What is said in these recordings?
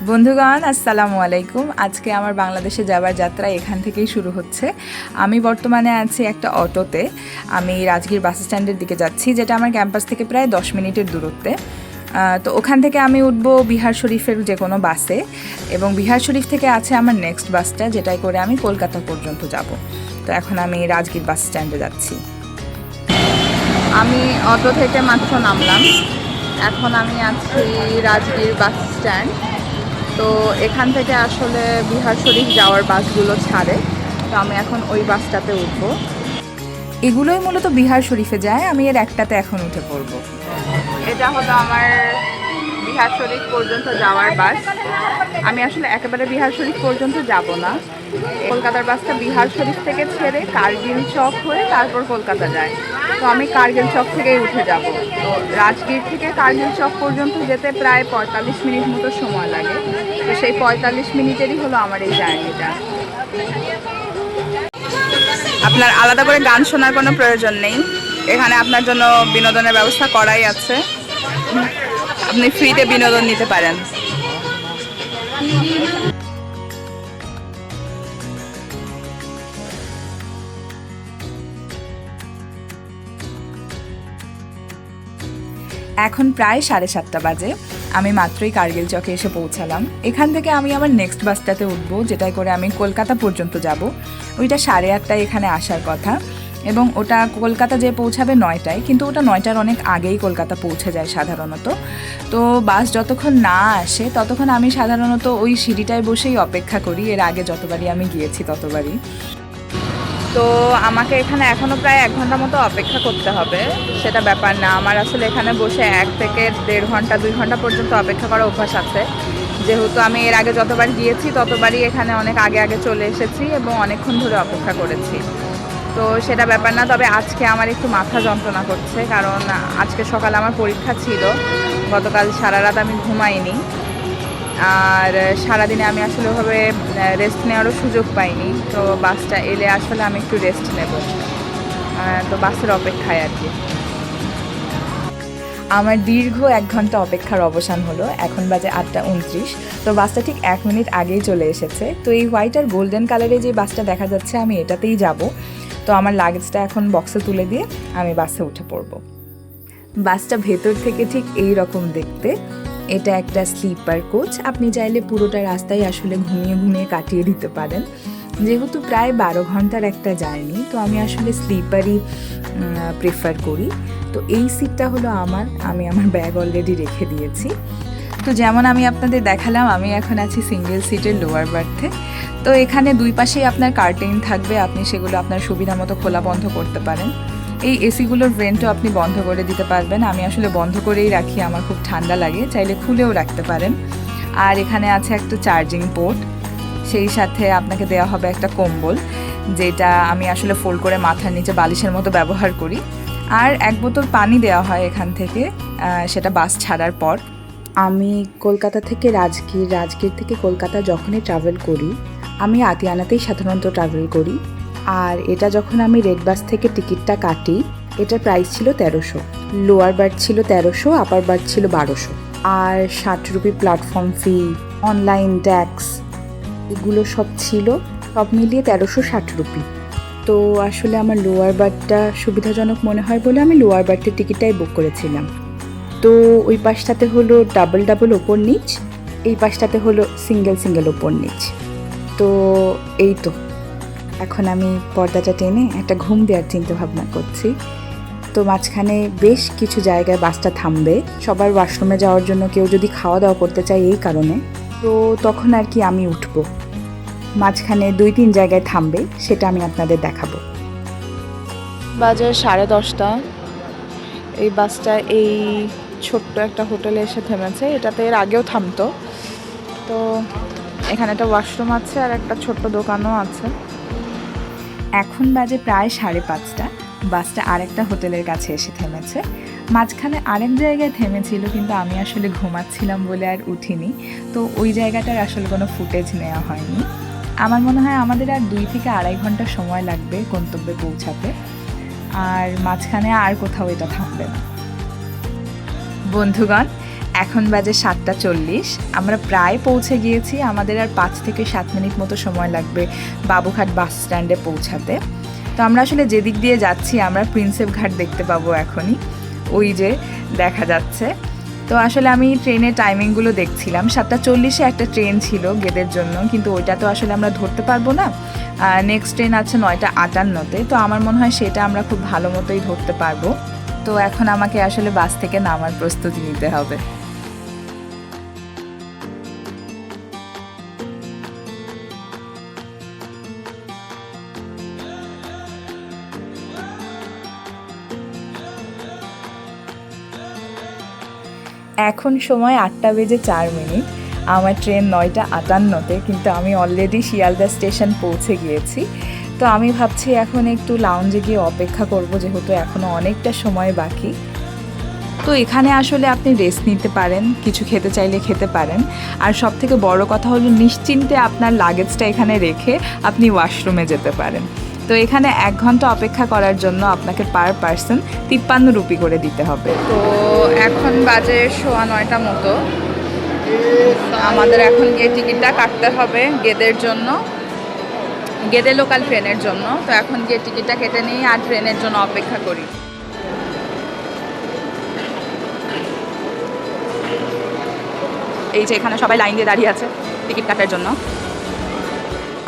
বন্ধুগণ আসসালামু আলাইকুম। আজকে আমার বাংলাদেশে যাওয়ার যাত্রা এখান থেকেই শুরু হচ্ছে। আমি বর্তমানে আছি একটা অটোতে। আমি রাজগীর বাস স্ট্যান্ডের দিকে যাচ্ছি, যেটা আমার ক্যাম্পাস থেকে প্রায় 10 মিনিটের দূরত্বে। তো ওখান থেকে আমি উঠবো বিহার শরীফের যে কোনো বাসে, এবং বিহার শরীফ থেকে আছে আমার নেক্সট বাসটা, যেটাই করে আমি কলকাতা পর্যন্ত যাব। তো এখন আমি রাজগীর বাস স্ট্যান্ডে যাচ্ছি। আমি অটো থেকে মাত্র নামলাম, এখন আমি আছি রাজগীর বাস স্ট্যান্ড। তো এখান থেকে আসলে বিহার শরীফ যাওয়ার বাসগুলো ছাড়ে, তো আমি এখন ওই বাসটাতে উঠবো। এগুলোই মূলত বিহার শরীফে যায়, আমি এর একটাতে এখন উঠে পড়বো। এটা হলো আমার বিহার শরীফ পর্যন্ত যাওয়ার বাস। আমি আসলে একেবারে বিহার শরীফ পর্যন্ত যাব না। কলকাতার বাসটা বিহার শরীফ থেকে ছেড়ে কার্গিল চক হয়ে তারপর কলকাতা যায়। তো আমি কার্গিল চক থেকেই উঠে যাব। তো রাজগীর থেকে কার্গিল চক পর্যন্ত যেতে প্রায় 45 মিনিট মতো সময় লাগে। তো সেই 45 মিনিটেরই হলো আমার এই জার্নিটা। আপনার আলাদা করে গান শোনার কোনো প্রয়োজন নেই, এখানে আপনার জন্য বিনোদনের ব্যবস্থা করাই আছে। আপনি ফ্রিতে বিনোদন নিতে পারেন। এখন প্রায় 7:30 বাজে। আমি মাত্রই কার্গিল চকে এসে পৌঁছালাম। এখান থেকে আমি আমার নেক্সট বাসটাতে উঠবো, যেটাই করে আমি কলকাতা পর্যন্ত যাব। ওইটা 8:30টায় এখানে আসার কথা, এবং ওটা কলকাতা যে পৌঁছাবে 9টায়, কিন্তু ওটা 9টার অনেক আগেই কলকাতা পৌঁছে যায় সাধারণত। তো বাস যতক্ষণ না আসে ততক্ষণ আমি সাধারণত ওই সিঁড়িটায় বসেই অপেক্ষা করি। এর আগে যতবারই আমি গিয়েছি ততবারই। তো আমাকে এখানে এখনও প্রায় 1 ঘন্টা মতো অপেক্ষা করতে হবে, সেটা ব্যাপার না। আমার আসলে এখানে বসে 1 থেকে 1.5 ঘন্টা 2 ঘন্টা পর্যন্ত অপেক্ষা করার অভ্যাস আছে, যেহেতু আমি এর আগে যতবার গিয়েছি ততবারই এখানে অনেক আগে আগে চলে এসেছি এবং অনেকক্ষণ ধরে অপেক্ষা করেছি। তো সেটা ব্যাপার না। তবে আজকে আমার একটু মাথা যন্ত্রণা করছে, কারণ আজকে সকালে আমার পরীক্ষা ছিল। গতকাল সারা রাত আমি ঘুমাইনি, আর সারাদিনে আমি আসলে ওভাবে রেস্ট নেওয়ারও সুযোগ পাইনি। তো বাসটা এলে আসলে আমি একটু রেস্ট নেব, তো বাসের অপেক্ষায় আর কি। আমার দীর্ঘ 1 ঘন্টা অপেক্ষার অবসান হলো। এখন বাজে 8:29। তো বাসটা ঠিক 1 মিনিট আগেই চলে এসেছে। তো এই হোয়াইট আর গোল্ডেন কালারে যে বাসটা দেখা যাচ্ছে, আমি এটাতেই যাব। তো আমার লাগেজটা এখন বক্সে তুলে দিয়ে আমি বাসে উঠে পড়ব। বাসটা ভেতর থেকে ঠিক এই রকম দেখতে। এটা একটা স্লিপার কোচ। আপনি চাইলে পুরোটা রাস্তায় আসলে ঘুমিয়ে ঘুমিয়ে কাটিয়ে দিতে পারেন। যেহেতু প্রায় 12 ঘন্টার একটা জার্নি, তো আমি আসলে স্লিপারই প্রেফার করি। তো এই সিটটা হলো আমি আমার ব্যাগ অলরেডি রেখে দিয়েছি। তো যেমন আমি আপনাদের দেখালাম, আমি এখন আছি সিঙ্গেল সিটের লোয়ার বার্থে। তো এখানে দুই পাশেই আপনার কার্টেন থাকবে, আপনি সেগুলো আপনার সুবিধা মতো খোলা বন্ধ করতে পারেন। এই এসিগুলোর ভেন্টও আপনি বন্ধ করে দিতে পারবেন। আমি আসলে বন্ধ করেই রাখি, আমার খুব ঠান্ডা লাগে, চাইলে খুলেও রাখতে পারেন। আর এখানে আছে একটা চার্জিং পোর্ট, সেই সাথে আপনাকে দেওয়া হবে একটা কম্বল, যেটা আমি আসলে ফোল্ড করে মাথার নিচে বালিশের মতো ব্যবহার করি। আর 1 বোতল পানি দেওয়া হয় এখান থেকে, সেটা বাস ছাড়ার পর। আমি কলকাতা থেকে রাজগীর থেকে কলকাতা যখনই ট্রাভেল করি, আমি আতিয়ানাতেই সাধারণত ট্রাভেল করি। আর এটা যখন আমি রেড বাস থেকে টিকিটটা কাটি, এটার প্রাইস ছিল 1300। লোয়ার বার্থ ছিল 1300, আপার বার্থ ছিল 1200। আর 60 রুপি প্ল্যাটফর্ম ফি, অনলাইন ট্যাক্স, এগুলো সব ছিল। সব মিলিয়ে 1360 রুপি। তো আসলে আমার লোয়ার বার্থটা সুবিধাজনক মনে হয় বলে আমি লোয়ার বার্থের টিকিটটাই বুক করেছিলাম। তো ওই পাশটাতে হলো ডাবল ডাবল ওপর নিচ, এই পাশটাতে হলো সিঙ্গেল সিঙ্গেল ওপর নিচ। তো এই তো এখন আমি পর্দাটা টেনে একটা ঘুম দেওয়ার চিন্তা ভাবনা করছি। তো মাঝখানে বেশ কিছু জায়গায় বাসটা থামবে, সবার ওয়াশরুমে যাওয়ার জন্য, কেউ যদি খাওয়া দাওয়া করতে চায় এই কারণে। তো তখন আর কি আমি উঠবো। মাঝখানে 2-3 জায়গায় থামবে, সেটা আমি আপনাদের দেখাবো। বাজে 10:30। এই বাসটা এই ছোট্ট একটা হোটেলে এসে থেমেছে। এটাতে এর আগেও থামতো। তো এখানে একটা ওয়াশরুম আছে আর একটা ছোট্ট দোকানও আছে। এখন বাজে প্রায় 5:30। বাসটা আরেকটা হোটেলের কাছে এসে থেমেছে। মাঝখানে আরেক জায়গায় থেমেছিল, কিন্তু আমি আসলে ঘুমাচ্ছিলাম বলে আর উঠিনি। তো ওই জায়গাটার আসলে কোনো ফুটেজ নেওয়া হয়নি। আমার মনে হয় আমাদের আর 2 থেকে 2.5 ঘন্টা সময় লাগবে গন্তব্যে পৌঁছাতে, আর মাঝখানে আর কোথাও এটা থামবে না। বন্ধুগণ, এখন বাজে 7:40। আমরা প্রায় পৌঁছে গিয়েছি, আমাদের আর 5 থেকে 7 মিনিট মতো সময় লাগবে বাবুঘাট বাস স্ট্যান্ডে পৌঁছাতে। তো আমরা আসলে যেদিক দিয়ে যাচ্ছি আমরা প্রিন্সেপ ঘাট দেখতে পাবো এখনই, ওই যে দেখা যাচ্ছে। তো আসলে আমি ট্রেনের টাইমিংগুলো দেখছিলাম, 7:40-এ একটা ট্রেন ছিল গেদের জন্য, কিন্তু ওইটা তো আসলে আমরা ধরতে পারবো না। নেক্সট ট্রেন আছে 9:58-তে, তো আমার মনে হয় সেটা আমরা খুব ভালো মতোই ধরতে পারবো। তো এখন আমাকে আসলে বাস থেকে নামার প্রস্তুতি নিতে হবে। এখন সময় 8:04। আমার ট্রেন 9:58-তে, কিন্তু আমি অলরেডি শিয়ালদা স্টেশন পৌঁছে গিয়েছি। তো আমি ভাবছি এখন একটু লাউঞ্জে গিয়ে অপেক্ষা করব, যেহেতু এখনও অনেকটা সময় বাকি। তো এখানে আসলে আপনি রেস্ট নিতে পারেন, কিছু খেতে চাইলে খেতে পারেন, আর সবথেকে বড় কথা হলো নিশ্চিন্তে আপনার লাগেজটা এখানে রেখে আপনি ওয়াশরুমে যেতে পারেন। তো এখানে 1 ঘন্টা অপেক্ষা করার জন্য আপনাকে পার পার্সন 53 রুপি করে দিতে হবে। তো এখন বাজে 9:15 মতো, আমাদের এখন গিয়ে টিকিটটা কাটতে হবে গেদের জন্য, গেদে লোকাল ট্রেনের জন্য। তো এখন গিয়ে টিকিটটা কেটে নিই আর ট্রেনের জন্য অপেক্ষা করি। এই যে এখানে সবাই লাইন দিয়ে দাঁড়িয়ে আছে টিকিট কাটার জন্য।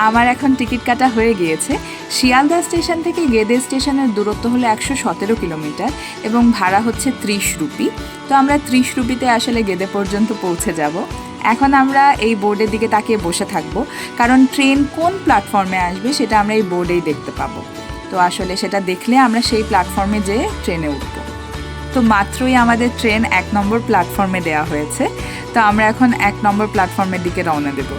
আমার এখন টিকিট কাটা হয়ে গিয়েছে। শিয়ালদা স্টেশন থেকে গেদে স্টেশনের দূরত্ব হলো 117 কিলোমিটার এবং ভাড়া হচ্ছে 30 রুপি। তো আমরা 30 রুপিতে আসলে গেদে পর্যন্ত পৌঁছে যাব। এখন আমরা এই বোর্ডের দিকে তাকিয়ে বসে থাকবো, কারণ ট্রেন কোন প্ল্যাটফর্মে আসবে সেটা আমরা এই বোর্ডেই দেখতে পাবো। তো আসলে সেটা দেখলে আমরা সেই প্ল্যাটফর্মে যেয়ে ট্রেনে উঠবো। তো মাত্রই আমাদের ট্রেন 1 নম্বর প্ল্যাটফর্মে দেওয়া হয়েছে। তো আমরা এখন 1 নম্বর প্ল্যাটফর্মের দিকে রওনা দেব।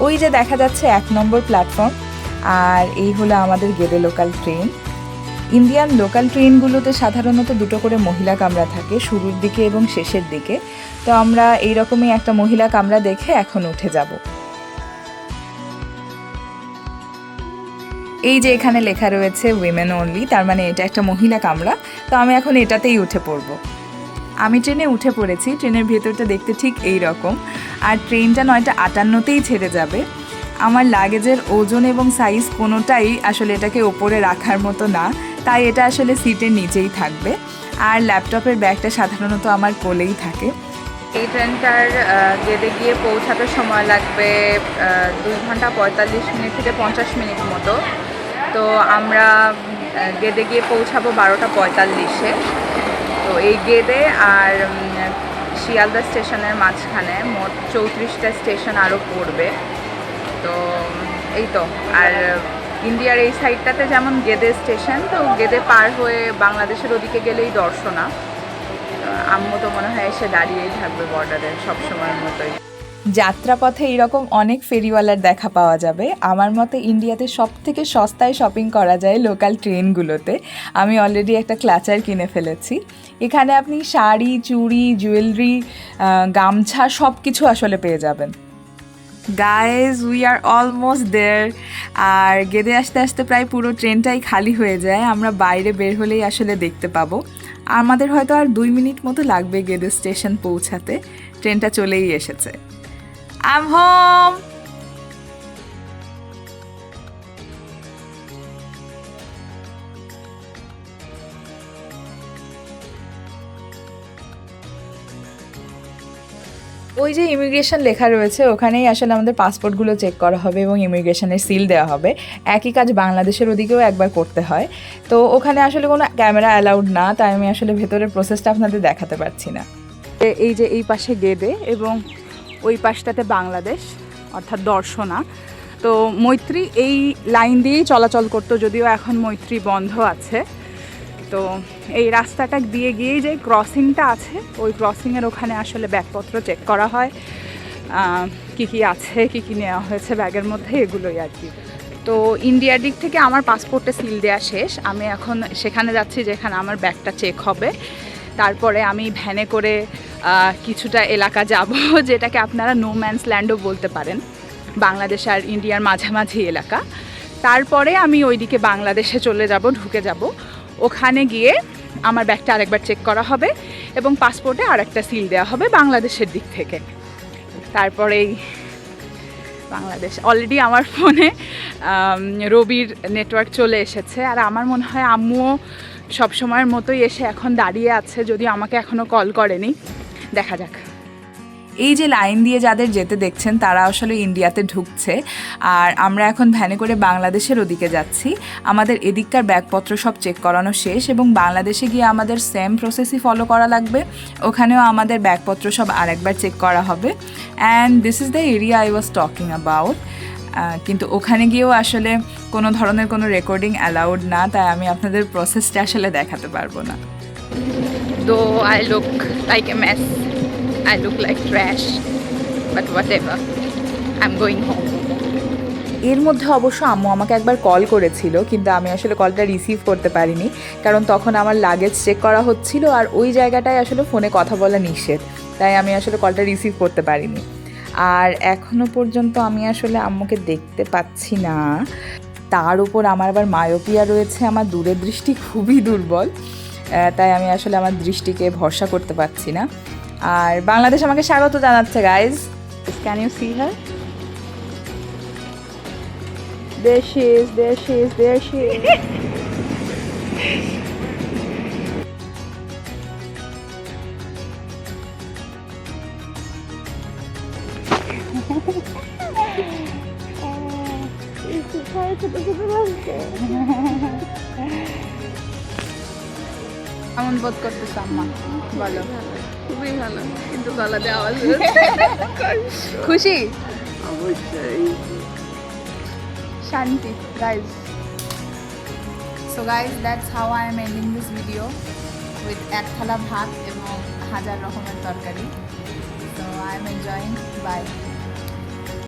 ওই যে দেখা যাচ্ছে 1 নম্বর প্ল্যাটফর্ম, আর এই হলো আমাদের Gede local train. Indian local ট্রেনগুলোতে সাধারণত 2টো করে মহিলা কামরা থাকে, শুরুর দিকে এবং শেষের দিকে। তো আমরা এইরকমই একটা মহিলা কামরা দেখে এখন উঠে যাব। এই যে এখানে লেখা রয়েছে উইমেন অনলি, তার মানে এটা একটা মহিলা কামরা। তো আমি এখন এটাতেই উঠে পড়ব। আমি ট্রেনে উঠে পড়েছি। ট্রেনের ভেতরটা দেখতে ঠিক এই রকম, আর ট্রেনটা 9:58-তেই ছেড়ে যাবে। আমার লাগেজের ওজন এবং সাইজ কোনোটাই আসলে এটাকে ওপরে রাখার মতো না, তাই এটা আসলে সিটের নিচেই থাকবে। আর ল্যাপটপের ব্যাগটা সাধারণত আমার কোলেই থাকে। এই ট্রেনটার গেদে গিয়ে পৌঁছাতে সময় লাগবে 2 ঘন্টা 45 মিনিট থেকে 50 মিনিট মতো। তো আমরা গেদে গিয়ে পৌঁছাবো 12:45-এ। তো এই গেদে আর শিয়ালদা স্টেশনের মাঝখানে মোট 34টা স্টেশন আরও পড়বে। তো এই তো, আর ইন্ডিয়ার এই সাইডটাতে যেমন গেদে স্টেশন, তো গেদে পার হয়ে বাংলাদেশের ওদিকে গেলেই দর্শনা। আম্মু তো মনে হয় এসে দাঁড়িয়েই থাকবে বর্ডারে সবসময়ের মতোই। যাত্রাপথে এরকম অনেক ফেরিওয়ালার দেখা পাওয়া যাবে। আমার মতে ইন্ডিয়াতে সবথেকে সস্তায় শপিং করা যায় লোকাল ট্রেনগুলোতে। আমি অলরেডি একটা ক্লাচার কিনে ফেলেছি। এখানে আপনি শাড়ি, চুড়ি, জুয়েলারি, গামছা সব কিছু আসলে পেয়ে যাবেন। Guys, we are almost there. আর গেদে আসতে আসতে প্রায় পুরো ট্রেনটাই খালি হয়ে যায়। আমরা বাইরে বের হলেই আসলে দেখতে পাবো। আমাদের হয়তো আর 2 মিনিট মতো লাগবে গেদে স্টেশন পৌঁছাতে। ট্রেনটা চলেই এসেছে। I'm home! ওই যে ইমিগ্রেশন লেখা রয়েছে ওখানেই আসলে আমাদের পাসপোর্টগুলো চেক করা হবে এবং ইমিগ্রেশনের সিল দেওয়া হবে। একই কাজ বাংলাদেশের ওদিকেও একবার করতে হয়। তো ওখানে আসলে কোনো ক্যামেরা অ্যালাউড না, তাই আমি আসলে ভেতরের প্রসেসটা আপনাদের দেখাতে পারছি না। এই যে এই পাশে গেদে এবং ওই পাশটাতে বাংলাদেশ, অর্থাৎ দর্শনা। তো মৈত্রী এই লাইন দিয়েই চলাচল করতো, যদিও এখন মৈত্রী বন্ধ আছে। তো এই রাস্তাটা দিয়ে গিয়েই যে ক্রসিংটা আছে, ওই ক্রসিংয়ের ওখানে আসলে ব্যাগপত্র চেক করা হয়, কী কী আছে, কী কী নেওয়া হয়েছে ব্যাগের মধ্যে, এগুলোই আর কি। তো ইন্ডিয়ার দিক থেকে আমার পাসপোর্টে সিল দেওয়া শেষ। আমি এখন সেখানে যাচ্ছি যেখানে আমার ব্যাগটা চেক হবে। তারপরে আমি ভ্যানে করে কিছুটা এলাকা যাব যেটাকে আপনারা নো ম্যানস ল্যান্ডও বলতে পারেন, বাংলাদেশ আর ইন্ডিয়ার মাঝামাঝি এলাকা। তারপরে আমি ওইদিকে বাংলাদেশে চলে যাব, ঢুকে যাব। ওখানে গিয়ে আমার ব্যাগটা আরেকবার চেক করা হবে এবং পাসপোর্টে আরেকটা সিল দেওয়া হবে বাংলাদেশের দিক থেকে। তারপরেই বাংলাদেশ। অলরেডি আমার ফোনে রবির নেটওয়ার্ক চলে এসেছে, আর আমার মনে হয় আম্মুও সবসময়ের মতোই এসে এখন দাঁড়িয়ে আছে, যদিও আমাকে এখনও কল করেনি। দেখা যাক। এই যে লাইন দিয়ে যাদের যেতে দেখছেন তারা আসলে ইন্ডিয়াতে ঢুকছে, আর আমরা এখন ভ্যানে করে বাংলাদেশের ওদিকে যাচ্ছি। আমাদের এদিককার ব্যাগপত্র সব চেক করানো শেষ এবং বাংলাদেশে গিয়ে আমাদের সেম প্রসেসই ফলো করা লাগবে। ওখানেও আমাদের ব্যাগপত্র সব আরেকবার চেক করা হবে। And this is the area I was talking about. কিন্তু ওখানে গিয়েও আসলে কোনো ধরনের কোনো রেকর্ডিং অ্যালাউড না, তাই আমি আপনাদের প্রসেসটা আসলে দেখাতে পারবো না। তো I look like a mace, I look like trash, but whatever. I'm going home. এর মধ্যে অবশ্য আম্মু আমাকে একবার কল করেছিল, কিন্তু আমি আসলে কলটা রিসিভ করতে পারিনি, কারণ তখন আমার লাগেজ চেক করা হচ্ছিল আর ওই জায়গাটায় আসলে ফোনে কথা বলা নিষেধ, তাই আমি আসলে কলটা রিসিভ করতে পারিনি। আর এখনও পর্যন্ত আমি আসলে আম্মুকে দেখতে পাচ্ছি না। তার উপর আমার আবার মায়োপিয়া রয়েছে, আমার দূরের দৃষ্টি খুবই দুর্বল, তাই আমি আসলে আমার দৃষ্টিকে ভরসা করতে পারছি না। আর বাংলাদেশ আমাকে স্বাগত জানাচ্ছে guys. Can you see her? There she is, there she is, there she is. কেমন বোধ করতেছ আম্মা? বলো। খুবই ভালো, কিন্তু গলাতে আওয়াজ খুশি? অবশ্যই। শান্তি guys. So guys, that's how I am ending this video with এক থালা ভাত এবং হাজার রকমের তরকারি. So I am enjoying. Bye.